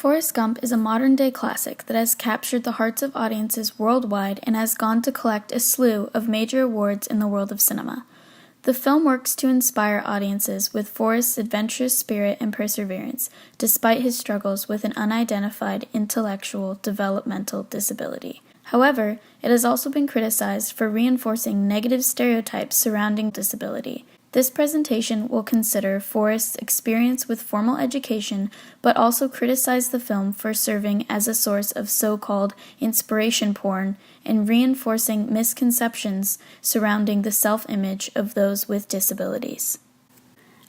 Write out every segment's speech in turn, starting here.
Forrest Gump is a modern-day classic that has captured the hearts of audiences worldwide and has gone to collect a slew of major awards in the world of cinema. The film works to inspire audiences with Forrest's adventurous spirit and perseverance, despite his struggles with an unidentified intellectual developmental disability. However, it has also been criticized for reinforcing negative stereotypes surrounding disability. This presentation will consider Forrest's experience with formal education, but also criticize the film for serving as a source of so-called inspiration porn and reinforcing misconceptions surrounding the self-image of those with disabilities.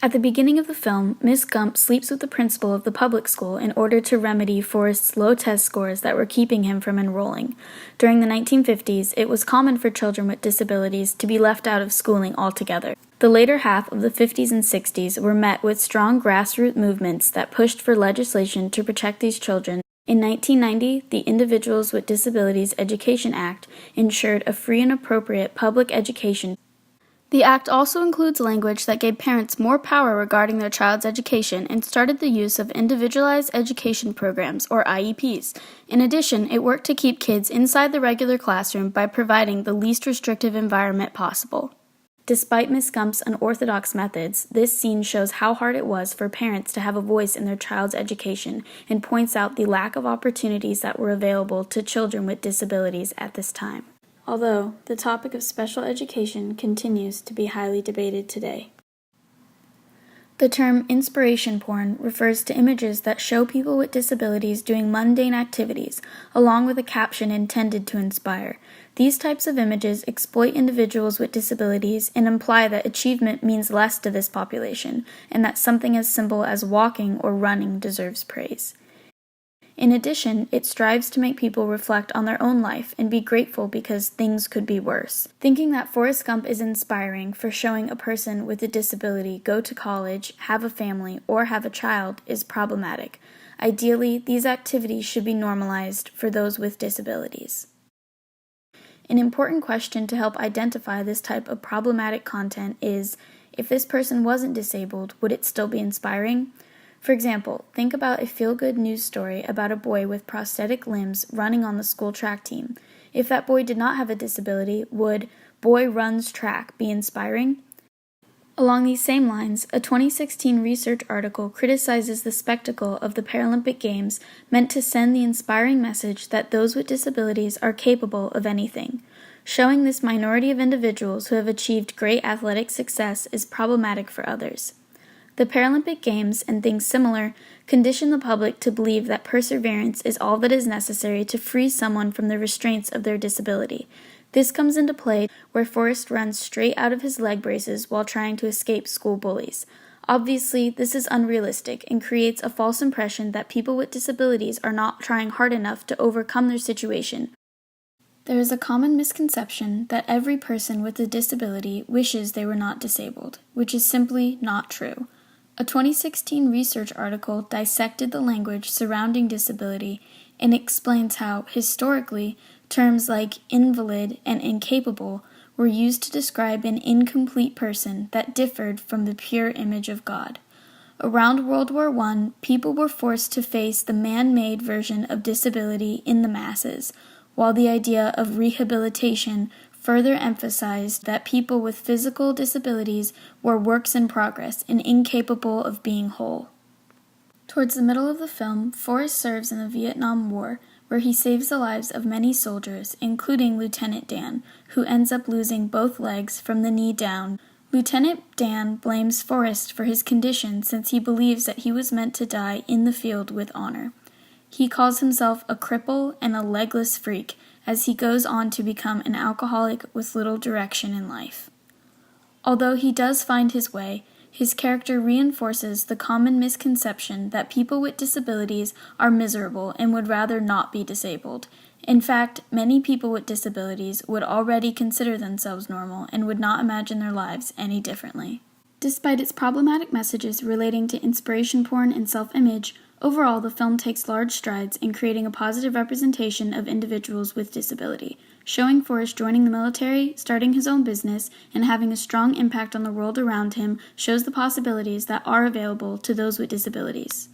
At the beginning of the film, Miss Gump sleeps with the principal of the public school in order to remedy Forrest's low test scores that were keeping him from enrolling. During the 1950s, it was common for children with disabilities to be left out of schooling altogether. The later half of the 50s and 60s were met with strong grassroots movements that pushed for legislation to protect these children. In 1990, the Individuals with Disabilities Education Act ensured a free and appropriate public education. The act also includes language that gave parents more power regarding their child's education and started the use of individualized education programs, or IEPs. In addition, it worked to keep kids inside the regular classroom by providing the least restrictive environment possible. Despite Miss Gump's unorthodox methods, this scene shows how hard it was for parents to have a voice in their child's education and points out the lack of opportunities that were available to children with disabilities at this time. Although the topic of special education continues to be highly debated today. The term inspiration porn refers to images that show people with disabilities doing mundane activities, along with a caption intended to inspire. These types of images exploit individuals with disabilities and imply that achievement means less to this population, and that something as simple as walking or running deserves praise. In addition, it strives to make people reflect on their own life and be grateful because things could be worse. Thinking that Forrest Gump is inspiring for showing a person with a disability go to college, have a family, or have a child is problematic. Ideally, these activities should be normalized for those with disabilities. An important question to help identify this type of problematic content is, if this person wasn't disabled, would it still be inspiring? For example, think about a feel-good news story about a boy with prosthetic limbs running on the school track team. If that boy did not have a disability, would "Boy Runs Track" be inspiring? Along these same lines, a 2016 research article criticizes the spectacle of the Paralympic Games meant to send the inspiring message that those with disabilities are capable of anything. Showing this minority of individuals who have achieved great athletic success is problematic for others. The Paralympic Games and things similar condition the public to believe that perseverance is all that is necessary to free someone from the restraints of their disability. This comes into play where Forrest runs straight out of his leg braces while trying to escape school bullies. Obviously, this is unrealistic and creates a false impression that people with disabilities are not trying hard enough to overcome their situation. There is a common misconception that every person with a disability wishes they were not disabled, which is simply not true. A 2016 research article dissected the language surrounding disability and explains how, historically, terms like invalid and incapable were used to describe an incomplete person that differed from the pure image of God. Around World War I, people were forced to face the man-made version of disability in the masses, while the idea of rehabilitation further emphasized that people with physical disabilities were works in progress and incapable of being whole. Towards the middle of the film, Forrest serves in the Vietnam War, where he saves the lives of many soldiers, including Lieutenant Dan, who ends up losing both legs from the knee down. Lieutenant Dan blames Forrest for his condition since he believes that he was meant to die in the field with honor. He calls himself a cripple and a legless freak, as he goes on to become an alcoholic with little direction in life. Although he does find his way, his character reinforces the common misconception that people with disabilities are miserable and would rather not be disabled. In fact, many people with disabilities would already consider themselves normal and would not imagine their lives any differently. Despite its problematic messages relating to inspiration porn and self-image, overall, the film takes large strides in creating a positive representation of individuals with disability, showing Forrest joining the military, starting his own business, and having a strong impact on the world around him shows the possibilities that are available to those with disabilities.